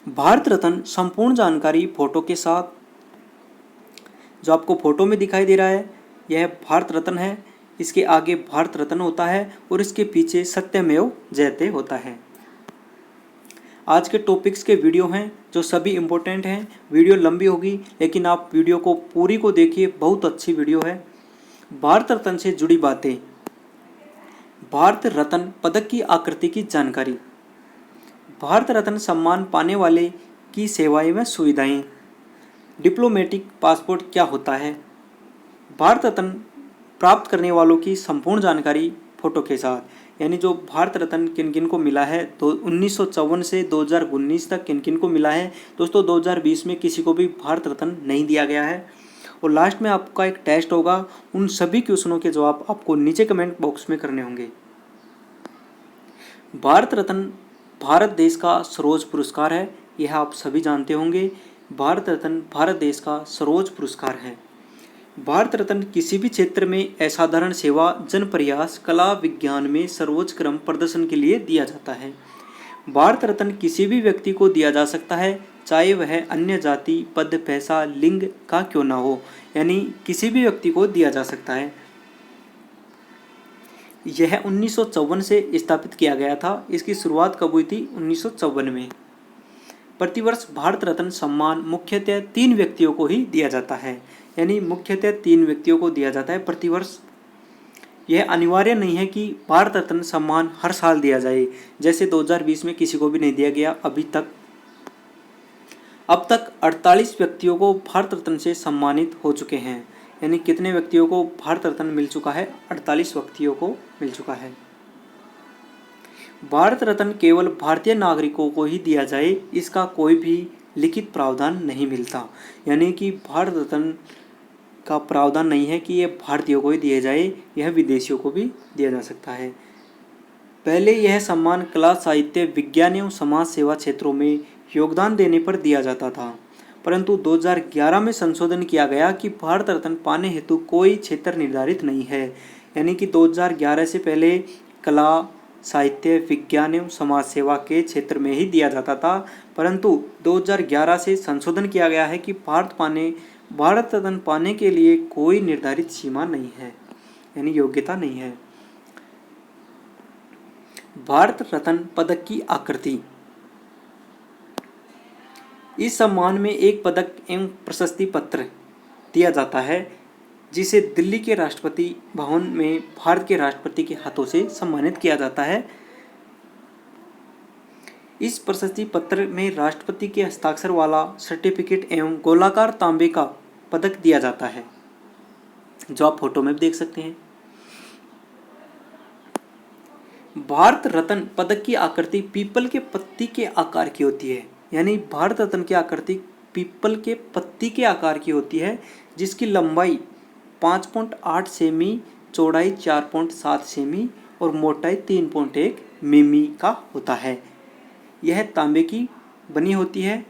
भारत रत्न संपूर्ण जानकारी फोटो के साथ। जो आपको फोटो में दिखाई दे रहा है यह भारत रत्न है। इसके आगे भारत रत्न होता है और इसके पीछे सत्यमेव जयते होता है। आज के टॉपिक्स के वीडियो हैं जो सभी इम्पोर्टेंट हैं। वीडियो लंबी होगी लेकिन आप वीडियो को पूरी को देखिए, बहुत अच्छी वीडियो है। भारत रत्न से जुड़ी बातें। भारत रत्न पदक की आकृति की जानकारी। भारत रत्न सम्मान पाने वाले की सेवाएं व सुविधाएं। डिप्लोमेटिक पासपोर्ट क्या होता है। भारत रत्न प्राप्त करने वालों की संपूर्ण जानकारी फोटो के साथ। यानी जो भारत रत्न किन किन को मिला है तो 1954 से 2019 तक किन किन को मिला है। दोस्तों 2020 में किसी को भी भारत रत्न नहीं दिया गया है। और लास्ट में आपका एक टेस्ट होगा, उन सभी क्वेश्चनों के जवाब आपको नीचे कमेंट बॉक्स में करने होंगे। भारत रत्न भारत देश का सर्वोच्च पुरस्कार है, यह आप सभी जानते होंगे। भारत रत्न भारत देश का सर्वोच्च पुरस्कार है। भारत रत्न किसी भी क्षेत्र में असाधारण सेवा, जन प्रयास, कला, विज्ञान में सर्वोच्च क्रम प्रदर्शन के लिए दिया जाता है। भारत रत्न किसी भी व्यक्ति को दिया जा सकता है, चाहे वह अन्य जाति, पद, पैसा, लिंग का क्यों ना हो। यानी किसी भी व्यक्ति को दिया जा सकता है। यह 1954 से स्थापित किया गया था। इसकी शुरुआत कब हुई थी? 1954 में। प्रतिवर्ष भारत रत्न सम्मान मुख्यतः 3 व्यक्तियों को ही दिया जाता है। यानी मुख्यतः 3 व्यक्तियों को दिया जाता है प्रतिवर्ष। यह अनिवार्य नहीं है कि भारत रत्न सम्मान हर साल दिया जाए, जैसे 2020 में किसी को भी नहीं दिया गया अभी तक। अब तक 48 व्यक्तियों को भारत रत्न से सम्मानित हो चुके हैं। यानी कितने व्यक्तियों को भारत रत्न मिल चुका है? 48 व्यक्तियों को मिल चुका है। भारत रत्न केवल भारतीय नागरिकों को ही दिया जाए, इसका कोई भी लिखित प्रावधान नहीं मिलता। यानी कि भारत रत्न का प्रावधान नहीं है कि यह भारतीयों को ही दिया जाए, यह विदेशियों को भी दिया जा सकता है। पहले यह सम्मान कला, साहित्य, विज्ञान एवं समाज सेवा क्षेत्रों में योगदान देने पर दिया जाता था, परंतु 2011 में संशोधन किया गया कि भारत रत्न पाने हेतु कोई क्षेत्र निर्धारित नहीं है। यानी कि 2011 से पहले कला, साहित्य, विज्ञान एवं समाज सेवा के क्षेत्र में ही दिया जाता था, परंतु 2011 से संशोधन किया गया है कि भारत रत्न पाने के लिए कोई निर्धारित सीमा नहीं है, यानी योग्यता नहीं है। भारत रत्न पदक की आकृति। इस सम्मान में एक पदक एवं प्रशस्ति पत्र दिया जाता है, जिसे दिल्ली के राष्ट्रपति भवन में भारत के राष्ट्रपति के हाथों से सम्मानित किया जाता है। इस प्रशस्ति पत्र में राष्ट्रपति के हस्ताक्षर वाला सर्टिफिकेट एवं गोलाकार तांबे का पदक दिया जाता है, जो आप फोटो में देख सकते हैं। भारत रत्न पदक की आकृति पीपल के पत्ती के आकार की होती है। यानी भारत रत्न की आकृति पीपल के पत्ती के आकार की होती है, जिसकी लंबाई 5.8 सेमी, चौड़ाई 4.7 सेमी और मोटाई 3.1 मिमी का होता है। यह तांबे की बनी होती है,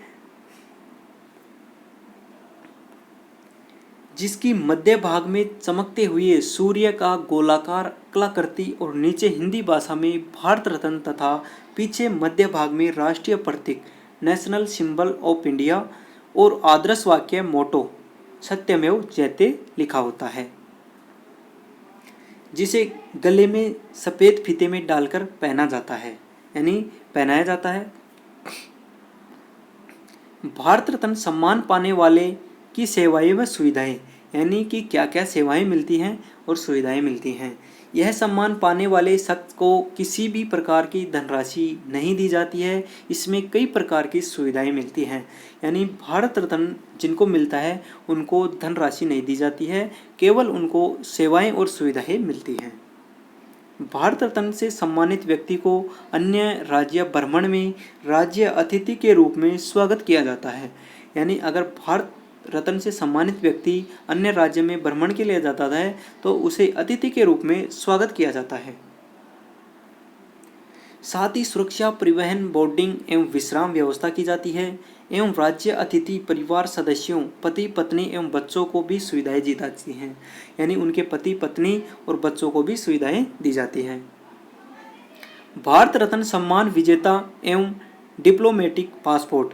जिसकी मध्य भाग में चमकते हुए सूर्य का गोलाकार कलाकृति और नीचे हिंदी भाषा में भारत रत्न तथा पीछे मध्य भाग में राष्ट्रीय प्रतीक नेशनल सिंबल ऑफ इंडिया और आदर्श वाक्य मोटो सत्यमेव जयते लिखा होता है, जिसे गले में सफेद फीते में डालकर पहना जाता है, यानी पहनाया जाता है। भारत रत्न सम्मान पाने वाले की सेवाएं व सुविधाएं। यानी कि क्या क्या सेवाएं मिलती हैं और सुविधाएं मिलती हैं। यह सम्मान पाने वाले शख्स को किसी भी प्रकार की धनराशि नहीं दी जाती है, इसमें कई प्रकार की सुविधाएं मिलती हैं। यानी भारत रत्न जिनको मिलता है उनको धनराशि नहीं दी जाती है, केवल उनको सेवाएं और सुविधाएं मिलती हैं। भारत रत्न से सम्मानित व्यक्ति को अन्य राज्य भ्रमण में राज्य अतिथि के रूप में स्वागत किया जाता है। यानी अगर भारत रत्न से सम्मानित व्यक्ति अन्य राज्य में भ्रमण के लिए जाता है तो उसे अतिथि के रूप में स्वागत किया जाता है। साथ ही सुरक्षा, परिवहन, बोर्डिंग एवं विश्राम व्यवस्था की जाती है एवं राज्य अतिथि परिवार सदस्यों, पति पत्नी एवं बच्चों को भी सुविधाएं दी जाती हैं। यानी उनके पति पत्नी और बच्चों को भी सुविधाएं दी जाती हैं। भारत रत्न सम्मान विजेता एवं डिप्लोमेटिक पासपोर्ट।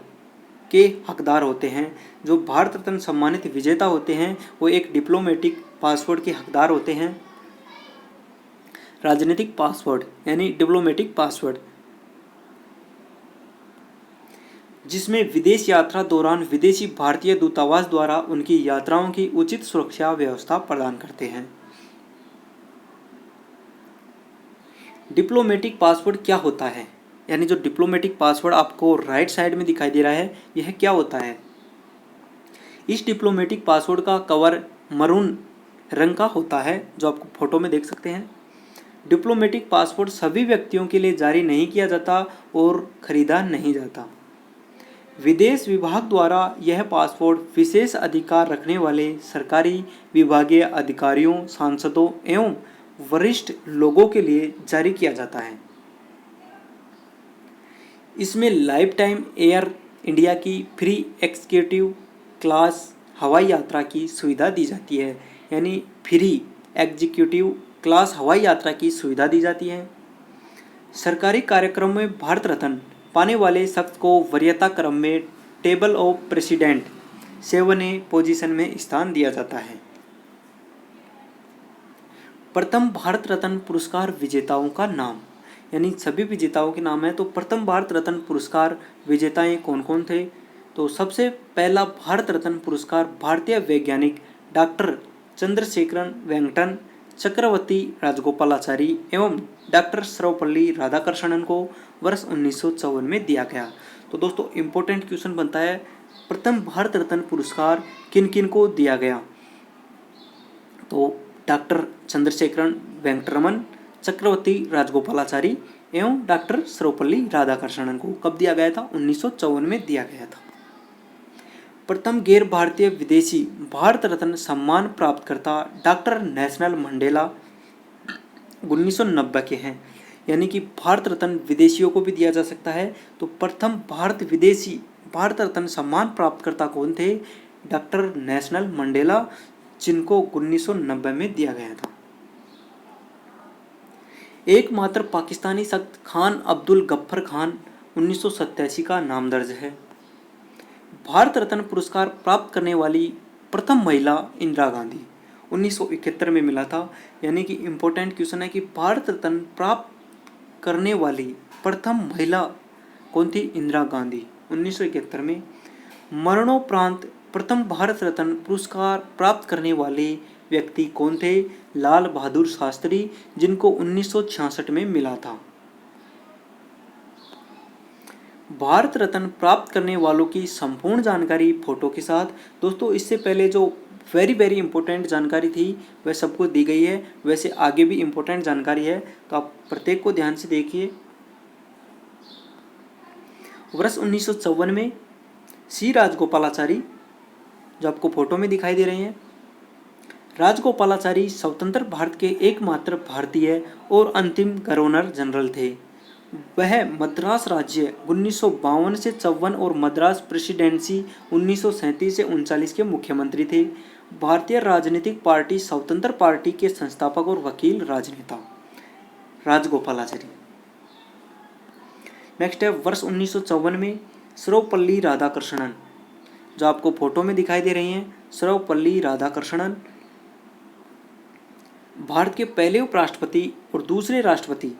के हकदार होते हैं। जो भारत रत्न सम्मानित विजेता होते हैं वो एक डिप्लोमेटिक पासपोर्ट के हकदार होते हैं। राजनीतिक पासपोर्ट यानी डिप्लोमेटिक पासपोर्ट, जिसमें विदेश यात्रा दौरान विदेशी भारतीय दूतावास द्वारा उनकी यात्राओं की उचित सुरक्षा व्यवस्था प्रदान करते हैं। डिप्लोमेटिक पासपोर्ट क्या होता है, यानी जो डिप्लोमेटिक पासपोर्ट आपको राइट साइड में दिखाई दे रहा है, यह क्या होता है। इस डिप्लोमेटिक पासपोर्ट का कवर मरून रंग का होता है, जो आपको फोटो में देख सकते हैं। डिप्लोमेटिक पासपोर्ट सभी व्यक्तियों के लिए जारी नहीं किया जाता और खरीदा नहीं जाता। विदेश विभाग द्वारा यह पासपोर्ट विशेष अधिकार रखने वाले सरकारी विभागीय अधिकारियों, सांसदों एवं वरिष्ठ लोगों के लिए जारी किया जाता है। इसमें लाइफ टाइम एयर इंडिया की फ्री एग्जीक्यूटिव क्लास हवाई यात्रा की सुविधा दी जाती है, यानी फ्री एग्जीक्यूटिव क्लास हवाई यात्रा की सुविधा दी जाती है। सरकारी कार्यक्रम में भारत रत्न पाने वाले शख्स को वरीयता क्रम में table of president 7A position में स्थान दिया जाता है। प्रथम भारत रत्न पुरस्कार विजेताओं का नाम, यानी सभी विजेताओं के नाम है। तो प्रथम भारत रत्न पुरस्कार विजेताएं कौन कौन थे। तो सबसे पहला भारत रत्न पुरस्कार भारतीय वैज्ञानिक डॉक्टर चंद्रशेखरन वेंकटन, चक्रवर्ती राजगोपालाचारी एवं डॉक्टर सर्वपल्ली राधाकृष्णन को वर्ष 1954 में दिया गया। तो दोस्तों इम्पोर्टेंट क्वेश्चन बनता है, प्रथम भारत रत्न पुरस्कार किन किन को दिया गया। तो डॉक्टर चंद्रशेखरन वेंकटरमन, चक्रवर्ती राजगोपालाचारी एवं डॉक्टर सर्वपल्ली राधाकृष्णन को कब दिया गया था, 1954 में दिया गया था। प्रथम गैर भारतीय विदेशी भारत रत्न सम्मान प्राप्तकर्ता डॉक्टर नेल्सन मंडेला 1990 के हैं, यानी कि भारत रत्न विदेशियों को भी दिया जा सकता है। तो प्रथम विदेशी भारत रत्न सम्मान प्राप्तकर्ता कौन थे, डॉक्टर नेल्सन मंडेला, जिनको 1990 में दिया गया था। एकमात्र पाकिस्तानी शख्स खान अब्दुल गफ्फर खान 1987 का नाम दर्ज है। भारत रत्न पुरस्कार प्राप्त करने वाली प्रथम महिला इंदिरा गांधी 1971 में मिला था, यानी कि इम्पोर्टेंट क्वेश्चन है कि भारत रत्न प्राप्त करने वाली प्रथम महिला कौन थी, इंदिरा गांधी 1971 में। मरणोपरांत प्रथम भारत रत्न पुरस्कार प्राप्त करने वाले व्यक्ति कौन थे, लाल बहादुर शास्त्री, जिनको 1966 में मिला था। भारत रत्न प्राप्त करने वालों की संपूर्ण जानकारी फोटो के साथ। दोस्तों इससे पहले जो वेरी इंपॉर्टेंट जानकारी थी वह सबको दी गई है, वैसे आगे भी इंपॉर्टेंट जानकारी है, तो आप प्रत्येक को ध्यान से देखिए। वर्ष 1954 में सी राजगोपालाचारी, जो आपको फोटो में दिखाई दे रहे हैं, राजगोपालाचारी स्वतंत्र भारत के एकमात्र भारतीय और अंतिम गवर्नर जनरल थे। वह मद्रास राज्य 1952 से 54 और मद्रास प्रेसिडेंसी 1937 से 39 के मुख्यमंत्री थे। भारतीय राजनीतिक पार्टी स्वतंत्र पार्टी के संस्थापक और वकील राजनेता राजगोपालाचारी। नेक्स्ट है वर्ष 1954 में सर्वपल्ली राधाकृष्णन, जो आपको फोटो में दिखाई दे रही हैं, सर्वपल्ली राधाकृष्णन भारत के पहले उपराष्ट्रपति और दूसरे राष्ट्रपति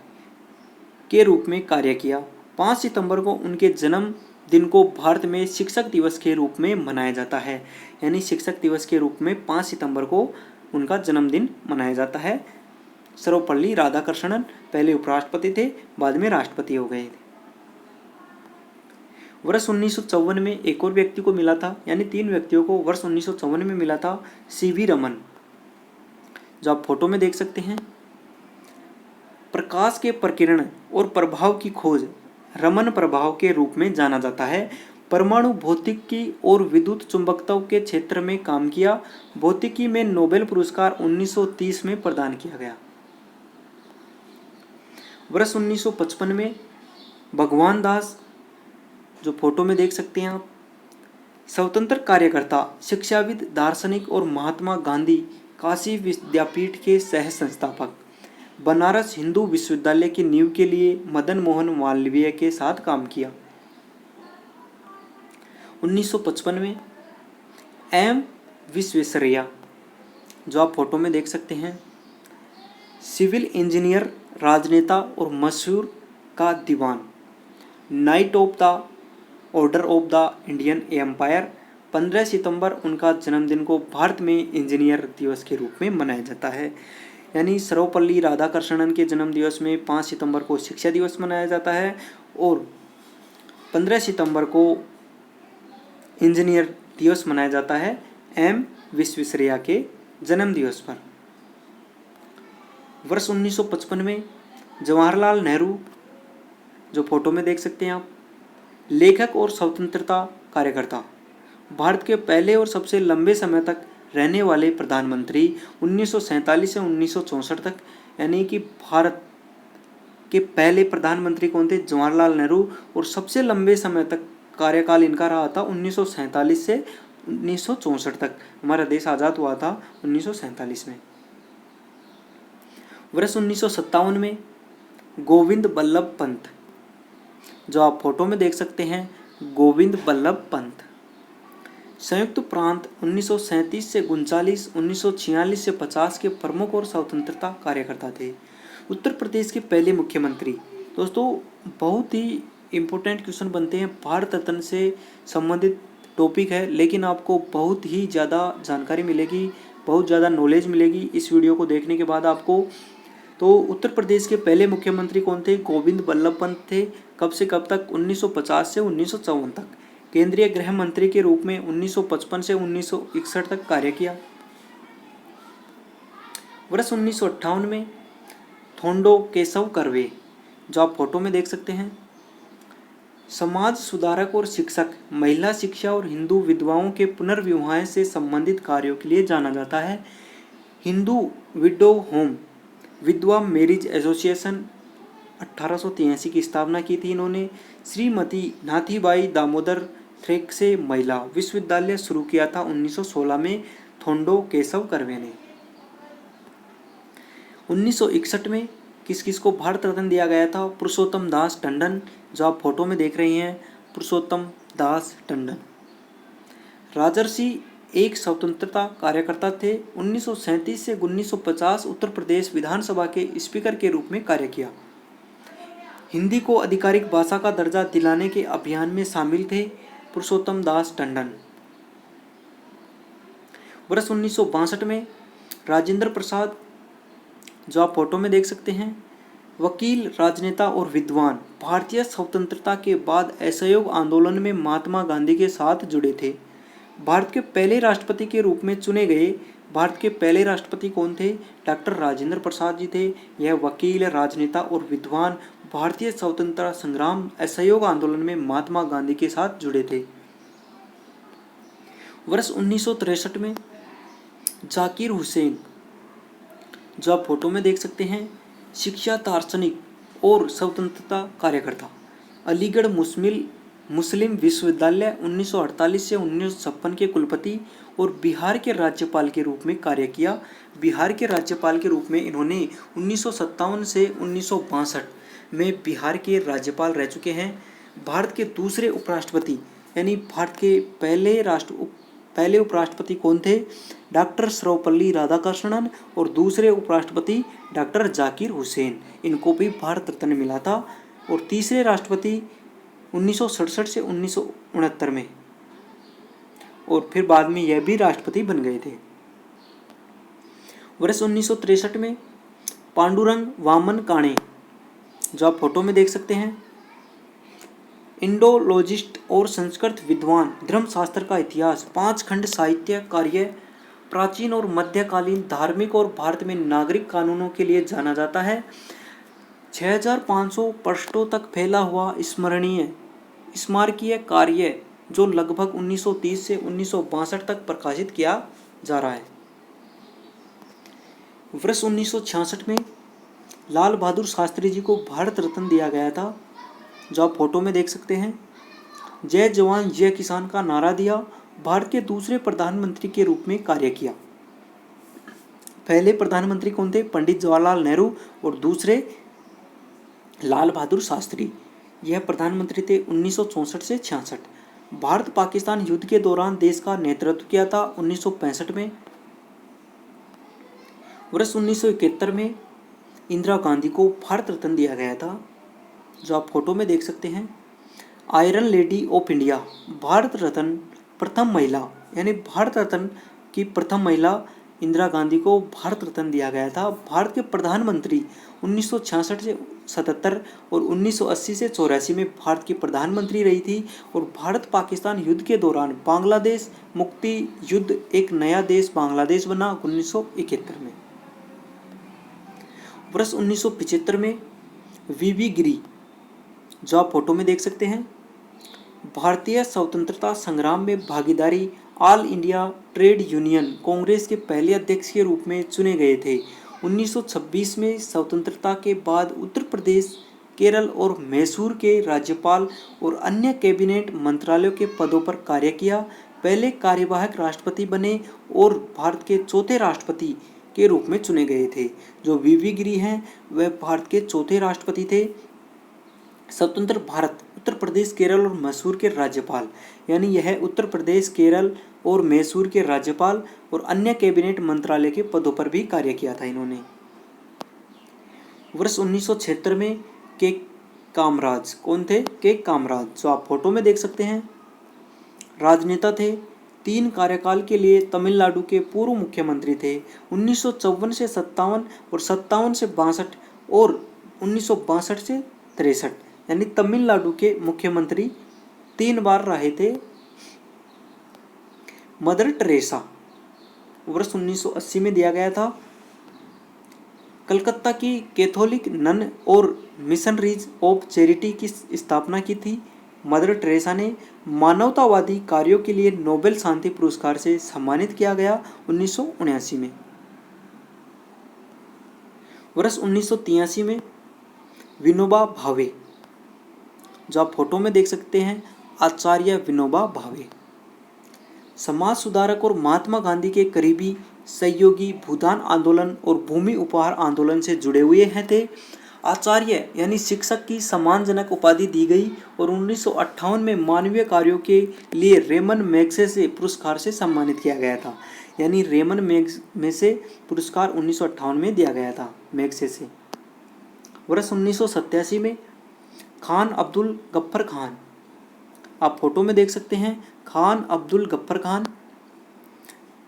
के रूप में कार्य किया। 5 सितंबर को उनके जन्म दिन को भारत में शिक्षक दिवस के रूप में मनाया जाता है, यानी शिक्षक दिवस के रूप में 5 सितंबर को उनका जन्मदिन मनाया जाता है। सर्वपल्ली राधाकृष्णन पहले उपराष्ट्रपति थे, बाद में राष्ट्रपति हो गए थे। वर्ष 1954 में एक और व्यक्ति को मिला था, यानी 3 व्यक्तियों को वर्ष 1954 में मिला था। CV रमन, जो आप फोटो में देख सकते हैं। प्रकाश के प्रकीर्ण और प्रभाव की खोज रमन प्रभाव के रूप में जाना जाता है। परमाणु भौतिकी और विद्युत चुंबकत्व के क्षेत्र में काम किया। भौतिकी में नोबेल पुरस्कार 1930 में प्रदान किया गया। वर्ष 1955 में भगवान दास, जो फोटो में देख सकते हैं आप, स्वतंत्र कार्यकर्ता, शिक्षाविद, दार्शनिक और महात्मा गांधी काशी विद्यापीठ के सह संस्थापक, बनारस हिंदू विश्वविद्यालय की नींव के लिए मदन मोहन मालवीय के साथ काम किया। 1955 में एम विश्वेश्वरैया, जो आप फोटो में देख सकते हैं, सिविल इंजीनियर, राजनेता और मशहूर का दीवान, knight of the order of the Indian empire. 15 सितंबर उनका जन्मदिन को भारत में इंजीनियर दिवस के रूप में मनाया जाता है। यानी सर्वपल्ली राधाकृष्णन के जन्म दिवस में 5 सितंबर को शिक्षा दिवस मनाया जाता है और 15 सितंबर को इंजीनियर दिवस मनाया जाता है एम विश्वेश्वरैया के जन्म दिवस पर। वर्ष 1955 में जवाहरलाल नेहरू, जो फोटो में देख सकते हैं आप, लेखक और स्वतंत्रता कार्यकर्ता, भारत के पहले और सबसे लंबे समय तक रहने वाले प्रधानमंत्री 1947 से 1964 तक, यानी कि भारत के पहले प्रधानमंत्री कौन थे? जवाहरलाल नेहरू। और सबसे लंबे समय तक कार्यकाल इनका रहा था 1947 से 1964 तक। हमारा देश आज़ाद हुआ था 1947 में। वर्ष 1957 में गोविंद बल्लभ पंत, जो आप फोटो में देख सकते हैं, गोविंद बल्लभ पंत संयुक्त प्रांत 1937 से 39, 1946 से 50 के प्रमुख और स्वतंत्रता कार्यकर्ता थे। उत्तर प्रदेश के पहले मुख्यमंत्री। दोस्तों बहुत ही इम्पोर्टेंट क्वेश्चन बनते हैं, भारत रत्न से संबंधित टॉपिक है, लेकिन आपको बहुत ही ज़्यादा जानकारी मिलेगी, बहुत ज़्यादा नॉलेज मिलेगी इस वीडियो को देखने के बाद आपको। तो उत्तर प्रदेश के पहले मुख्यमंत्री कौन थे? गोविंद बल्लभ पंत थे। कब से कब तक? 1950 से 1954 तक। केंद्रीय गृह मंत्री के रूप में 1955 से 1961 तक कार्य किया। वर्ष 1958 में थोंडो केशव कर्वे, जो आप फोटो में देख सकते हैं, समाज सुधारक और शिक्षक, महिला शिक्षा और हिंदू विधवाओं के पुनर्विवाह से संबंधित कार्यों के लिए जाना जाता है। हिंदू विडो होम, विधवा मैरिज एसोसिएशन 1883 की स्थापना की थी इन्होंने। श्रीमती नाथीबाई दामोदर थ्रेक्से महिला विश्वविद्यालय शुरू किया था 1916 में थोंडो केशव कर्वे ने। 1961 में किस किस को भारत रत्न दिया गया था? पुरुषोत्तम दास टंडन, जो आप फोटो में देख रहे हैं, पुरुषोत्तम दास टंडन। राजर्षि एक स्वतंत्रता कार्यकर्ता थे। 1937 से 1950 उत्तर प्रदेश विधानसभा के स्पीकर के रूप में कार्य किया। हिंदी को आधिकारिक भाषा का दर्जा दिलाने के अभियान में शामिल थे पुरुषोत्तम दास टंडन। वर्ष 1962 में राजेंद्र प्रसाद, जो आप फोटो में देख सकते हैं, वकील, राजनेता और विद्वान, भारतीय स्वतंत्रता के बाद असहयोग आंदोलन में महात्मा गांधी के साथ जुड़े थे। भारत के पहले राष्ट्रपति के रूप में चुने गए। भारत के पहले राष्ट्रपति कौन थे? डॉक्टर राजेंद्र प्रसाद जी थे। यह वकील, राजनेता और विद्वान, भारतीय स्वतंत्रता संग्राम असहयोग आंदोलन में महात्मा गांधी के साथ जुड़े थे। वर्ष 1963 में जाकिर हुसैन, जो आप फोटो में देख सकते हैं, शिक्षा दार्शनिक और स्वतंत्रता कार्यकर्ता, अलीगढ़ मुस्लिम विश्वविद्यालय 1948 से 1956 के कुलपति और बिहार के राज्यपाल के रूप में कार्य किया। बिहार के राज्यपाल के रूप में इन्होंने 1957 से 1962 में बिहार के राज्यपाल रह चुके हैं। भारत के दूसरे उपराष्ट्रपति, यानी भारत के पहले उपराष्ट्रपति कौन थे? डॉक्टर सर्वपल्ली राधाकृष्णन, और दूसरे उपराष्ट्रपति डॉक्टर जाकिर हुसैन। इनको भी भारत रत्न मिला था। और तीसरे राष्ट्रपति 1967 से 1969 में, और फिर बाद में यह भी राष्ट्रपति बन गए थे। वर्ष 1963 में पांडुरंग वामन काणे, जो आप फोटो में देख सकते हैं, इंडोलॉजिस्ट और संस्कृत विद्वान, धर्मशास्त्र का इतिहास, 5 खंड साहित्य कार्य, प्राचीन और मध्यकालीन धार्मिक और भारत में नागरिक कानूनों के लिए जाना जाता है। 6500 पृष्ठों तक फैला हुआ स्मारकीय कार्य, जो लगभग 1930 से 1962 तक प्रकाशित किया जा रहा है। वर्ष 1966 में लाल बहादुर शास्त्री जी को भारत रत्न दिया गया था, जो आप फोटो में देख सकते हैं। जय जवान जय किसान का नारा दिया। भारत के दूसरे प्रधानमंत्री के रूप में कार्य किया। पहले प्रधानमंत्री कौन थे? पंडित जवाहरलाल नेहरू, और दूसरे लाल बहादुर शास्त्री। यह प्रधानमंत्री थे 1964 से 66। भारत पाकिस्तान युद्ध के दौरान देश का नेतृत्व किया था 1965 में। वर्ष 1971 में इंदिरा गांधी को भारत रत्न दिया गया था, जो आप फोटो में देख सकते हैं। Iron lady of India, Bharat Ratna प्रथम महिला, यानी भारत रत्न की प्रथम महिला इंदिरा गांधी को भारत रत्न दिया गया था। भारत के प्रधानमंत्री 1966 से 77 और 1980 से 84 में भारत की प्रधानमंत्री रही थी। और भारत पाकिस्तान युद्ध के दौरान बांग्लादेश मुक्ति युद्ध एक नया देश बांग्लादेश बना 1971 में। वर्ष 1975 में वीवी गिरी, जो आप फोटो में देख सकते हैं, भारतीय स्वतंत्रता संग्राम में भागीदारी all India trade union Congress के पहले अध्यक्ष के रूप में चुने गए थे। 1926 में स्वतंत्रता के बाद उत्तर प्रदेश, केरल और मैसूर के राज्यपाल और अन्य कैबिनेट मंत्रालयों के पदों पर कार्य किया। पहले कार्यवाहक राष्ट्रपति बने और भारत के चौथे राष्ट्रपति के रूप में चुने गए थे। जो वीवी गिरी हैं वह भारत के चौथे राष्ट्रपति थे। स्वतंत्र भारत, उत्तर प्रदेश, केरल और मैसूर के राज्यपाल, यानी यह उत्तर प्रदेश, केरल और मैसूर के राज्यपाल और अन्य कैबिनेट मंत्रालय के पदों पर भी कार्य किया था इन्होंने। वर्ष 1976 में के कामराज, कौन थे? के कामराज, जो आप फोटो में देख सकते हैं, राजनेता थे। 3 कार्यकाल के लिए तमिलनाडु के पूर्व मुख्यमंत्री थे। 1954 से 57 और 57 से 62 और 1962 से 63, यानी तमिलनाडु के मुख्यमंत्री 3 बार रहे थे। मदर टेरेसा, वर्ष 1980 में दिया गया था। कलकत्ता की कैथोलिक नन और मिशनरीज ऑफ चैरिटी की स्थापना की थी। मदर टेरेसा ने मानवतावादी कार्यों के लिए नोबेल शांति पुरस्कार से सम्मानित किया गया 1979 में। वर्ष 1983 में विनोबा भावे, जो आप फोटो में देख सकते हैं, आचार्य विनोबा भावे समाज सुधारक और महात्मा गांधी के करीबी सहयोगी, भूदान आंदोलन और भूमि उपहार आंदोलन से जुड़े हुए हैं थे। आचार्य यानी शिक्षक की सम्मानजनक उपाधि दी गई और 1958 में मानवीय कार्यों के लिए रेमन मैग्सेसे पुरस्कार से सम्मानित किया गया था। यानी रेमन मैग्सेसे पुरस्कार 1958 में दिया गया था मैग्सेसे। वर्ष 1987 में खान अब्दुल गफ्फर खान, आप फोटो में देख सकते हैं, खान अब्दुल गफ्फर खान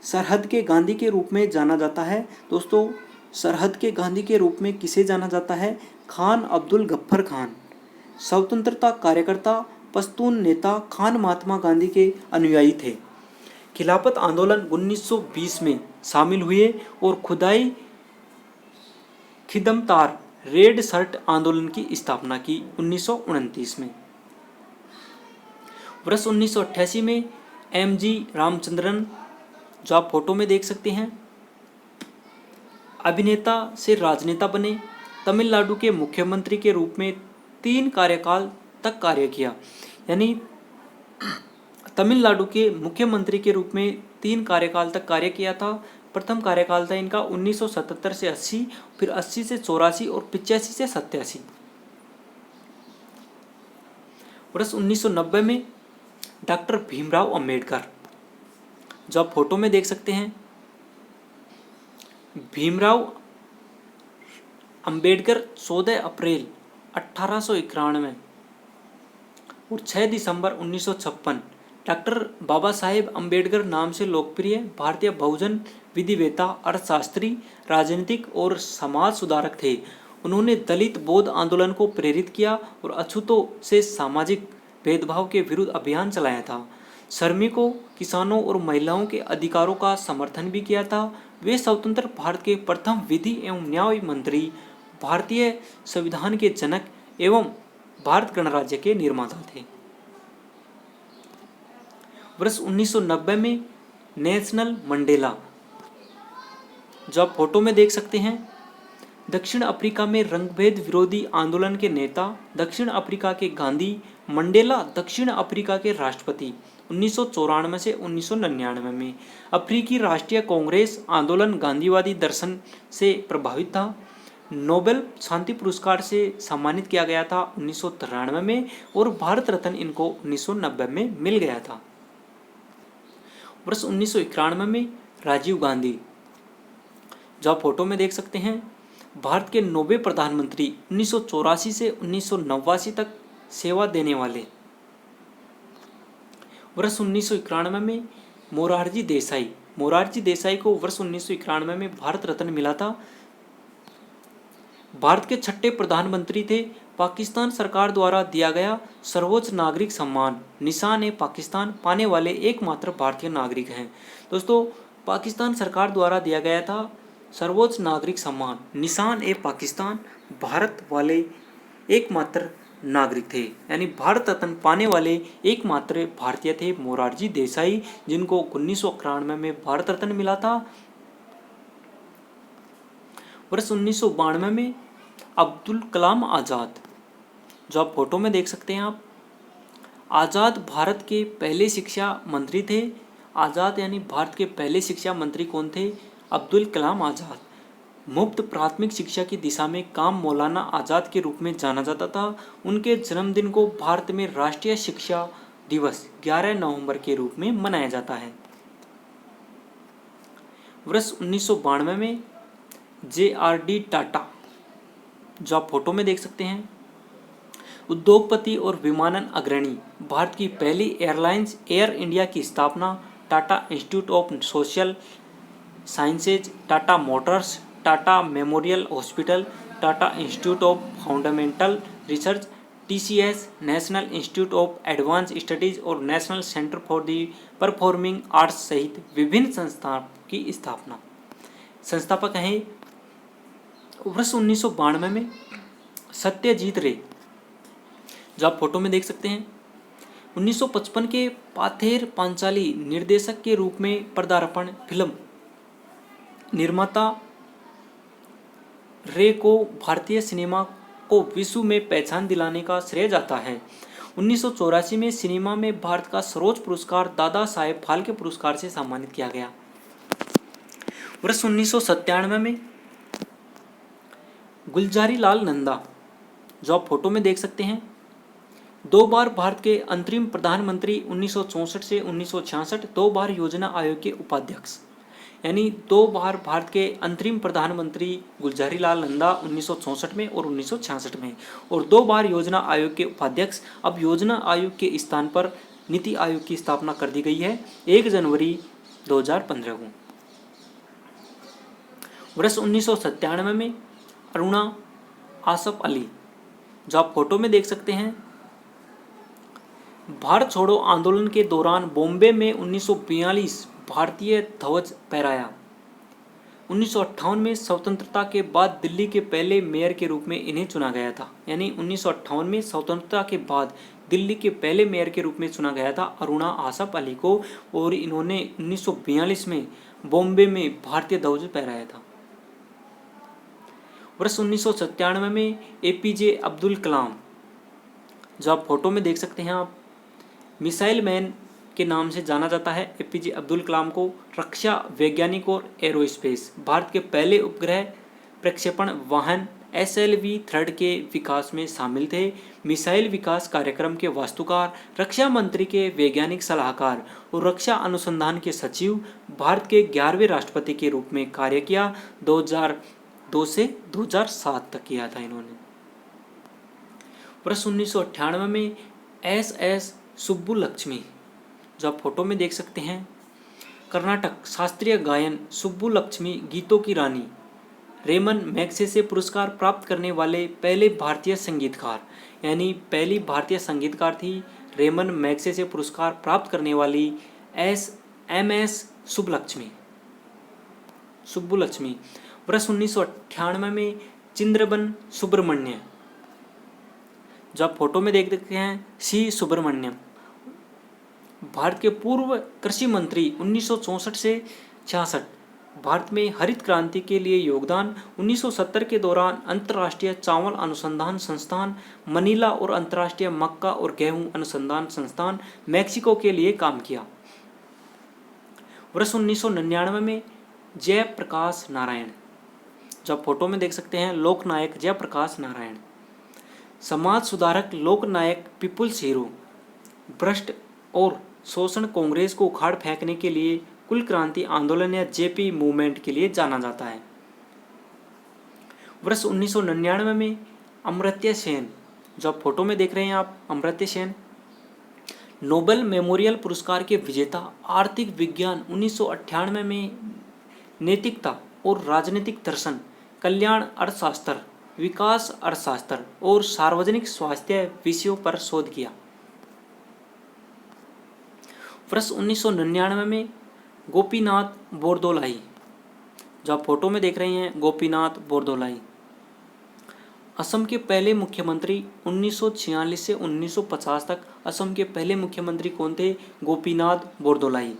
सरहद के गांधी के रूप में जाना जाता है। दोस्तों, सरहद के गांधी के रूप में किसे जाना जाता है? खान अब्दुल गफ्फर खान स्वतंत्रता कार्यकर्ता, पश्तून नेता खान महात्मा गांधी के अनुयायी थे। खिलाफत आंदोलन 1920 में शामिल हुए और खुदाई खिदमतार रेड शर्ट आंदोलन की स्थापना की 1929 में। वर्ष 1988 में एम.जी. रामचंद्रन, जो आप फोटो में देख सकते हैं, अभिनेता से राजनेता बने। तमिलनाडु के मुख्यमंत्री के रूप में 3 कार्यकाल तक कार्य किया। यानी तमिलनाडु के मुख्यमंत्री के रूप में 3 कार्यकाल तक कार्य किया था। प्रथम कार्यकाल था इनका 1977 से 80, फिर 80 से 84 और 85 से 87। वर्ष 1990 में डॉक्टर भीमराव अंबेडकर, जो आप फोटो में देख सकते हैं, भीमराव अंबेडकर 14 अप्रैल 1891 और 6 दिसंबर 1956 डॉक्टर बाबा साहेब अंबेडकर नाम से लोकप्रिय भारतीय बहुजन विधिवेता, अर्थशास्त्री, राजनीतिक और समाज सुधारक थे। उन्होंने दलित बौद्ध आंदोलन को प्रेरित किया और अछूतों से सामाजिक भेदभाव के विरुद्ध अभियान चलाया था। श्रमिकों, किसानों और महिलाओं के अधिकारों का समर्थन भी किया था। वे स्वतंत्र भारत के प्रथम विधि एवं न्याय मंत्री, भारतीय संविधान के जनक एवं भारत गणराज्य के निर्माता थे। वर्ष 1990 में नेल्सन मंडेला, जो आप फोटो में देख सकते हैं, दक्षिण अफ्रीका में रंगभेद विरोधी आंदोलन के नेता, दक्षिण अफ्रीका के गांधी। मंडेला दक्षिण अफ्रीका के राष्ट्रपति 1994 से 1999 में। अफ्रीकी राष्ट्रीय कांग्रेस आंदोलन गांधीवादी दर्शन से प्रभावित था। नोबेल शांति पुरस्कार से सम्मानित किया गया था 1993 में और भारत रत्न इनको 1990 में मिल गया था। वर्ष 1991 में राजीव गांधी, जो आप फोटो में देख सकते हैं, भारत के 90 प्रधानमंत्री 1984 से 1989 तक सेवा देने वाले। वर्ष 1991 में मोरारजी देसाई को वर्ष 1991 में भारत रत्न मिला था। भारत के छठे प्रधानमंत्री थे। पाकिस्तान सरकार द्वारा दिया गया सर्वोच्च नागरिक सम्मान निशान-ए-पाकिस्तान पाने वाले एकमात्र भारतीय नागरिक हैं। दोस्तों, पाकिस्तान सरकार द्वारा दिया गया था सर्वोच्च नागरिक सम्मान निशान-ए-पाकिस्तान भारत वाले एकमात्र नागरिक थे, यानी भारत रत्न पाने वाले एकमात्र भारतीय थे मोरारजी देसाई, जिनको 1991 में भारत रत्न मिला था। वर्ष 1992 में अब्दुल कलाम आज़ाद, जो आप फोटो में देख सकते हैं आप, आज़ाद भारत के पहले शिक्षा मंत्री थे। आज़ाद यानी भारत के पहले शिक्षा मंत्री कौन थे? अब्दुल कलाम आज़ाद। मुफ्त प्राथमिक शिक्षा की दिशा में काम मौलाना आज़ाद के रूप में जाना जाता था। उनके जन्मदिन को भारत में राष्ट्रीय शिक्षा दिवस 11 नवंबर के रूप में मनाया जाता है। वर्ष 1992 में JRD टाटा, जो आप फोटो में देख सकते हैं, उद्योगपति और विमानन अग्रणी, भारत की पहली एयरलाइंस एयर इंडिया की स्थापना, Tata institute of social sciences, Tata motors, Tata memorial hospital, Tata institute of fundamental research, TCS national institute of advance studies और national centre for the performing arts सहित विभिन्न संस्थाओं की स्थापना। संस्थापक हैं। वर्ष 1992 में सत्यजीत रे, जो आप फोटो में देख सकते हैं, 1955 के पाथेर पांचाली निर्देशक के रूप में पदार्पण। फिल्म निर्माता रे को भारतीय सिनेमा को विश्व में पहचान दिलाने का श्रेय जाता है। 1984 में सिनेमा में भारत का सर्वोच्च पुरस्कार दादा साहेब फाल्के पुरस्कार से सम्मानित किया गया। वर्ष 1997 में गुलजारी लाल नंदा, जो आप फोटो में देख सकते हैं, 2 बार भारत के अंतरिम प्रधानमंत्री 1964 से 1966, 2 बार योजना आयोग के उपाध्यक्ष, यानी 2 बार भारत के अंतरिम प्रधानमंत्री गुलजारी लाल नंदा 1964 में और 1966 में, और 2 बार योजना आयोग के उपाध्यक्ष। अब योजना आयोग के स्थान पर नीति आयोग की स्थापना कर दी गई है 1 जनवरी 2015 को। वर्ष 1997 में अरुणा आसफ अली, जो आप फोटो में देख सकते हैं, भारत छोड़ो आंदोलन के दौरान बॉम्बे में 1942 भारतीय ध्वज फहराया। 1958 में स्वतंत्रता के बाद दिल्ली के पहले मेयर के रूप में इन्हें चुना गया था, यानी 1958 में स्वतंत्रता के बाद दिल्ली के पहले मेयर के रूप में चुना गया था अरुणा आसफ अली को, और इन्होंने 1942 में बॉम्बे में भारतीय ध्वज फहराया था। वर्ष 1997 में APJ अब्दुल कलाम, जो आप फोटो में देख सकते हैं आप, मिसाइल मैन के नाम से जाना जाता है। APJ अब्दुल कलाम को रक्षा वैज्ञानिक और एरोस्पेस, भारत के पहले उपग्रह प्रक्षेपण वाहन SLV-3 के विकास में शामिल थे। मिसाइल विकास कार्यक्रम के वास्तुकार, रक्षा मंत्री के वैज्ञानिक सलाहकार और रक्षा अनुसंधान के सचिव, भारत के 11वें राष्ट्रपति के रूप में कार्य किया। 2002 से 2007 तक किया था इन्होंने। वर्ष 1998 में SS सुब्बुलक्ष्मी, जो आप फोटो में देख सकते हैं, कर्नाटक शास्त्रीय गायन सुब्बुलक्ष्मी गीतों की रानी, रेमन मैग्सेसे पुरस्कार प्राप्त करने वाले पहले भारतीय संगीतकार, यानी पहली भारतीय संगीतकार थी रेमन मैग्सेसे पुरस्कार प्राप्त करने वाली MS सुब्बुलक्ष्मी। वर्ष 1998 में चिंद्रबन सुब्रमण्य, जो आप फोटो में देख सकते हैं, C सुब्रमण्यम, भारत के पूर्व कृषि मंत्री 1964 से 66, भारत में हरित क्रांति के लिए योगदान। 1970 के दौरान अंतर्राष्ट्रीय चावल अनुसंधान संस्थान मनीला और अंतर्राष्ट्रीय मक्का और गेहूं अनुसंधान संस्थान मैक्सिको के लिए काम किया। वर्ष 1999 में जयप्रकाश नारायण, जो आप फोटो में देख सकते हैं, लोकनायक जयप्रकाश नारायण। समाज सुधारक लोकनायक पीपुल्स हीरो। भ्रष्ट और शोषण कांग्रेस को उखाड़ फेंकने के लिए कुल क्रांति आंदोलन या जेपी मूवमेंट के लिए जाना जाता है। वर्ष 1999 में अमर्त्य सेन, जो आप फोटो में देख रहे हैं आप, अमर्त्य सेन नोबेल मेमोरियल पुरस्कार के विजेता। आर्थिक विज्ञान 1998 में नैतिकता और राजनीतिक दर्शन, कल्याण अर्थशास्त्र, विकास अर्थशास्त्र और सार्वजनिक स्वास्थ्य विषयों पर शोध किया। वर्ष 1999 में गोपीनाथ बोरदोलाई, जो आप फोटो में देख रहे हैं, गोपीनाथ बोरदोलाई असम के पहले मुख्यमंत्री। 1946 से 1950 तक असम के पहले मुख्यमंत्री कौन थे? गोपीनाथ बोरदोलाई।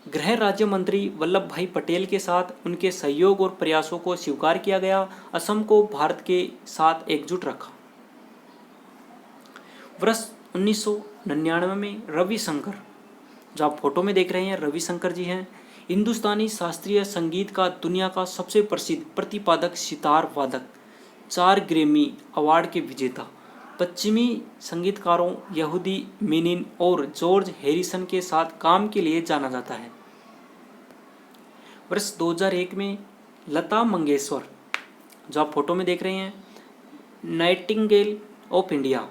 गृह राज्य मंत्री वल्लभ भाई पटेल के साथ उनके सहयोग और प्रयासों को स्वीकार किया गया। असम को भारत के साथ एकजुट रखा। वर्ष 1999 में रविशंकर, जो आप फोटो में देख रहे हैं, रविशंकर जी हैं हिंदुस्तानी शास्त्रीय संगीत का दुनिया का सबसे प्रसिद्ध प्रतिपादक सितार वादक, 4 ग्रैमी अवार्ड के विजेता। पश्चिमी संगीतकारों यहूदी मेनिन और जॉर्ज हैरिसन के साथ काम के लिए जाना जाता है। वर्ष 2001 में लता मंगेशकर, जो आप फोटो में देख रहे हैं, नाइटिंगेल ऑफ इंडिया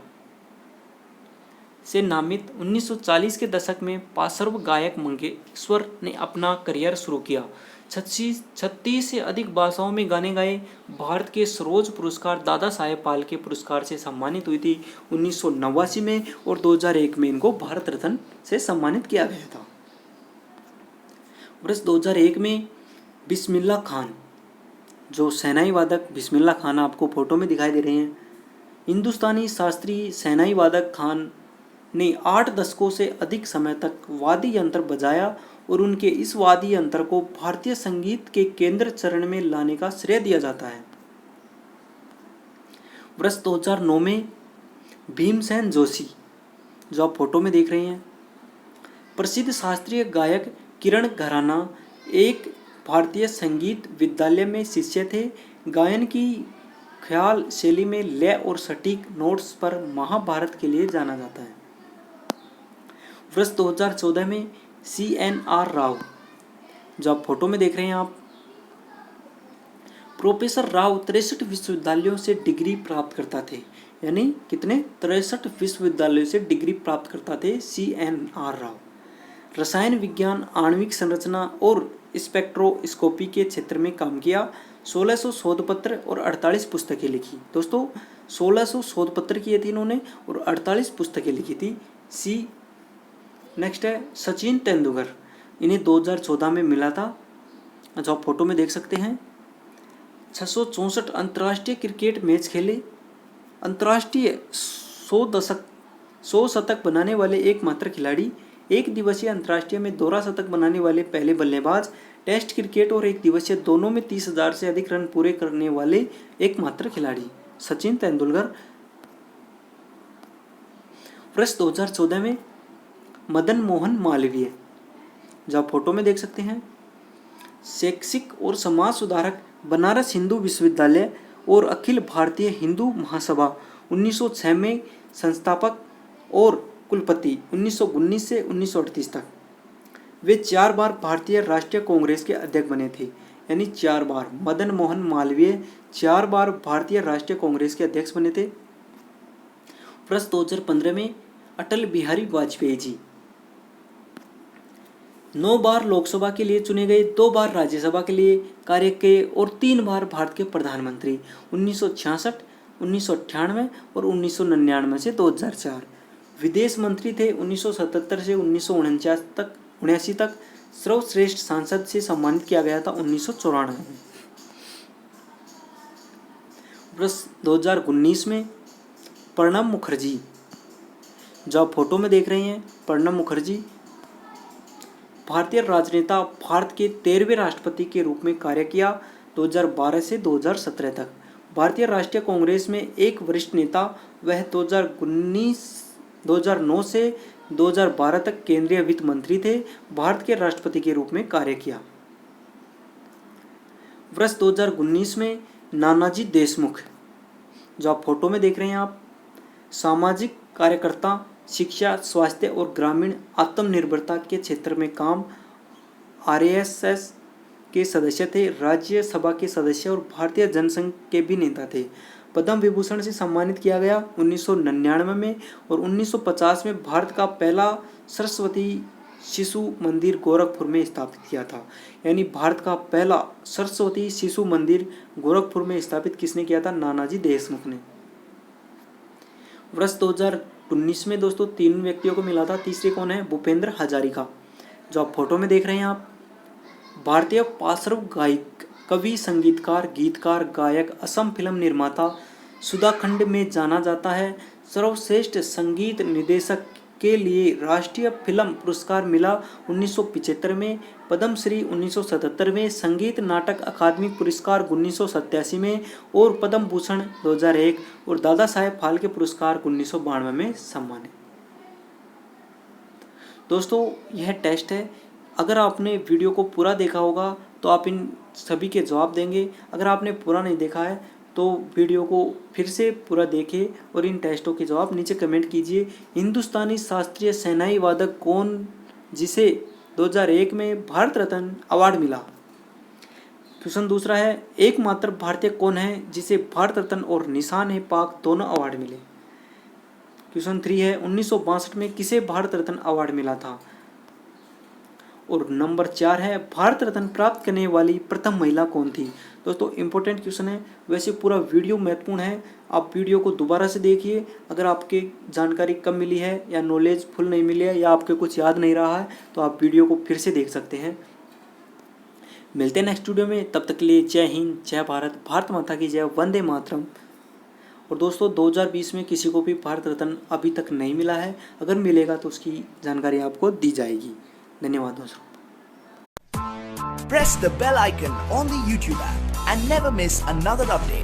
से नामित। 1940 के दशक में पार्श्व गायक मंगेशकर ने अपना करियर शुरू किया। 36 से अधिक भाषाओं में गाने गाए। भारत के सरोज पुरस्कार दादा साहेब फाल्के पुरस्कार से सम्मानित हुई थी 1989 में, और 2001 में इनको भारत रत्न से सम्मानित किया गया था। वर्ष 2001 में बिस्मिल्ला खान, जो सेनाई वादक बिस्मिल्ला खान आपको फोटो में दिखाई दे रहे हैं, हिंदुस्तानी शास्त्रीय सेनाई वादक खान ने 8 दशकों से अधिक समय तक वाद्य यंत्र बजाया और उनके इस वाद्य यंत्र को भारतीय संगीत के केंद्र चरण में लाने का श्रेय दिया जाता है। वर्ष 2009 में भीमसेन जोशी, जो आप फोटो में देख रहे हैं, प्रसिद्ध शास्त्रीय गायक किरण घराना एक भारतीय संगीत विद्यालय में शिष्य थे। गायन की ख्याल शैली में लय और सटीक नोट्स पर महाभारत के लिए जाना जाता है। वर्ष 2014 में CNR राव, जो आप फोटो में देख रहे हैं आप, प्रोफेसर राव 63 विश्वविद्यालयों से डिग्री प्राप्त करता थे। यानी कितने? 63 विश्वविद्यालयों से डिग्री प्राप्त करता थे CNR राव। रसायन विज्ञान, आणविक संरचना और स्पेक्ट्रोस्कोपी के क्षेत्र में काम किया। 1600 शोध पत्र और 48 पुस्तकें लिखी। दोस्तों 1600 शोध पत्र किए थे इन्होंने और 48 पुस्तकें लिखी थी। नेक्स्ट है सचिन तेंदुलकर, इन्हें 2014 में मिला था, जो आप फोटो में देख सकते हैं। 664 अंतर्राष्ट्रीय क्रिकेट मैच खेले। अंतर्राष्ट्रीय 100 शतक बनाने वाले एकमात्र खिलाड़ी। एक दिवसीय अंतर्राष्ट्रीय में दोहरा शतक बनाने वाले पहले बल्लेबाज। टेस्ट क्रिकेट और एक दिवसीय दोनों में 30,000 से अधिक रन पूरे करने वाले एकमात्र खिलाड़ी सचिन तेंदुलकर। वर्ष 2014 में मदन मोहन मालवीय, जो आप फोटो में देख सकते हैं, शैक्षिक और समाज सुधारक, बनारस हिंदू विश्वविद्यालय और अखिल भारतीय हिंदू महासभा 1906 में संस्थापक और कुलपति 1919 से 1938 तक। वे 4 बार भारतीय राष्ट्रीय कांग्रेस के अध्यक्ष बने थे। यानी 4 बार मदन मोहन मालवीय 4 बार भारतीय राष्ट्रीय कांग्रेस के अध्यक्ष बने थे। वर्ष 2015 में अटल बिहारी वाजपेयी जी 9 बार लोकसभा के लिए चुने गए, 2 बार राज्यसभा के लिए कार्य किए और 3 बार भारत के प्रधानमंत्री 1966, 1998 और 1999 से 2004। विदेश मंत्री थे 1977 से 1979 तक। सर्वश्रेष्ठ सांसद से सम्मानित किया गया था 1994 में। वर्ष 2019 में प्रणब मुखर्जी, जो आप फोटो में देख रहे हैं, प्रणब मुखर्जी भारतीय राजनेता, भारत के 13वें राष्ट्रपति के रूप में कार्य किया 2012 से 2017 तक। भारतीय राष्ट्रीय कांग्रेस में एक वरिष्ठ नेता, वह 2009 से 2012 तक केंद्रीय वित्त मंत्री थे। भारत के राष्ट्रपति के रूप में कार्य किया। वर्ष 2019 में नानाजी देशमुख, जो आप फोटो में देख रहे हैं आप, सामाजिक कार्यकर्ता, शिक्षा, स्वास्थ्य और ग्रामीण आत्मनिर्भरता के क्षेत्र में काम, आरएसएस के सदस्य थे, राज्यसभा के सदस्य और भारतीय जनसंघ के भी नेता थे। पद्म विभूषण से सम्मानित किया गया 1999 में और 1950 में भारत का पहला सरस्वती शिशु मंदिर गोरखपुर में स्थापित किया था। यानी भारत का पहला सरस्वती शिशु मंदिर गोरखपुर में स्थापित किसने किया था? नानाजी देशमुख ने। वर्ष 2019 में दोस्तों 3 व्यक्तियों को मिला था। तीसरे कौन है? भूपेंद्र हजारिका, जो आप फोटो में देख रहे हैं आप, भारतीय पार्श्व गायक, कवि, संगीतकार, गीतकार, गायक, असम फिल्म निर्माता, सुधाखंड में जाना जाता है। सर्वश्रेष्ठ संगीत निर्देशक के लिए राष्ट्रीय फिल्म पुरस्कार मिला 1975 में, पद्मश्री 1977 में, संगीत नाटक अकादमी पुरस्कार 1987 में और पद्म भूषण 2001 और दादा साहेब फाल्के पुरस्कार 1992 में सम्मानित। दोस्तों यह टेस्ट है, अगर आपने वीडियो को पूरा देखा होगा तो आप इन सभी के जवाब देंगे। अगर आपने पूरा नहीं देखा है तो वीडियो को फिर से पूरा देखें और इन टेस्टों के जवाब नीचे कमेंट कीजिए। हिंदुस्तानी शास्त्रीय शहनाई वादक कौन जिसे 2001 में भारत रत्न अवार्ड मिला? क्वेश्चन दूसरा है, एकमात्र भारतीय कौन है जिसे भारत रत्न और निशान-ए-पाक दोनों अवार्ड मिले? क्वेश्चन 3 है, 1962 में किसे भारत रत्न अवार्ड मिला था? और नंबर 4 है, भारत रत्न प्राप्त करने वाली प्रथम महिला कौन थी? दोस्तों इंपॉर्टेंट क्वेश्चन है, वैसे पूरा वीडियो महत्वपूर्ण है, आप वीडियो को दोबारा से देखिए। अगर आपके जानकारी कम मिली है या नॉलेज फुल नहीं मिली है या आपके कुछ याद नहीं रहा है तो आप वीडियो को फिर से देख सकते हैं। मिलते हैं नेक्स्ट वीडियो में, तब तक के लिए जय हिंद, जय भारत, भारत माता की जय, वंदे मातरम। और दोस्तों 2020 में किसी को भी भारत रत्न अभी तक नहीं मिला है, अगर मिलेगा तो उसकी जानकारी आपको दी जाएगी। धन्यवाद दोस्तों। Press the bell icon on the YouTube app and never miss another update.